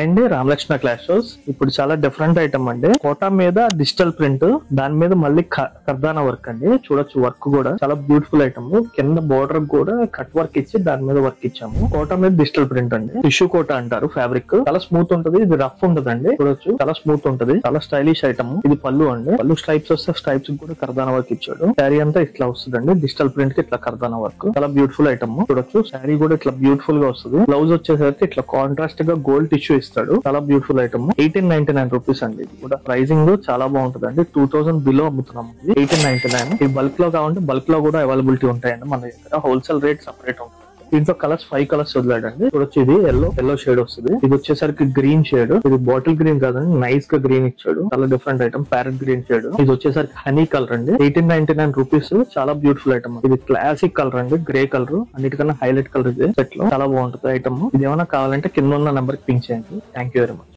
And రామలక్ష్మ clash house ఇప్పుడు చాలా different item అండి. కోటా మీద డిజిటల్ ప్రింట్, దాని మీద మళ్ళీ కర్దానా వర్క్ అండి. చూడొచ్చు వర్క్ కూడా చాలా బ్యూటిఫుల్ ఐటమ్. కింద బోర్డర్ కూడా కట్ వర్క్ ఇచ్చి దాని మీద వర్క్ ఇచ్చాము. కోటా మీద డిజిటల్ ప్రింట్ అండి. టిష్యూ కోటా అంటారు. ఫ్యాబ్రిక్ చాలా స్మూత్ ఉంటది. ఇది రఫ్ ఉండదండి. చూడొచ్చు చాలా స్మూత్ ఉంటది. చాలా స్టైలిష్ ఐటమ్. ఇది పళ్ళు అండి. పళ్ళు స్ట్రైప్స్ వస్తే స్ట్రైప్స్ కూడా కర్దానా వర్క్ ఇచ్చాడు. శారీ అంతా ఇట్లా వస్తుందండి. డిజిటల్ ప్రింట్ కి ఇట్లా కర్దానా వర్క్ చాలా బ్యూటిఫుల్ ఐటమ్. చూడొచ్చు శారీ కూడా ఇట్లా బ్యూటిఫుల్ గా వస్తుంది. బ్లౌజ్ వచ్చేసరికి ఇట్లా కాంట్రాస్ట్ గా గోల్డ్ టిష్యూ ఇస్తాడు. చాలా బ్యూటిఫుల్ ఐటమ్. 1899 రూపీస్ అండి. ఇది కూడా ప్రైజింగ్ చాలా బాగుంటుంది అండి. 2000 బిలో అమ్ముతున్నాం. 1899. ఈ బల్క్ లో కావాలంటే బల్క్ లో కూడా అవైలబిలిటీ ఉంటాయండి మన దగ్గర. హోల్సేల్ రేట్ సపరేట్ ఉంటుంది. దీంట్లో కలర్స్ 5 కలర్స్ వదిలాడండి. చూడొచ్చు ఇది ఎల్లో షేడ్ వస్తుంది. ఇది వచ్చేసరికి గ్రీన్ షేడ్. ఇది బాటిల్ గ్రీన్ కాదండి, నైస్ గా గ్రీన్ ఇచ్చాడు. చాలా different item. Parrot green shade. ఇది వచ్చేసరికి హనీ కలర్ అండి. 1899 రూపీస్. చాలా బ్యూటిఫుల్ ఐటమ్. ఇది క్లాసిక్ కలర్ అండి. Grey colour. అన్నిటికన్నా హైలైట్ కలర్ ఇది సెట్ లో. చాలా బాగుంటుంది ఐటమ్. ఇది ఏమైనా కావాలంటే కింద ఉన్న నెంబర్ కి పింక్ చేయండి. Thank you very much.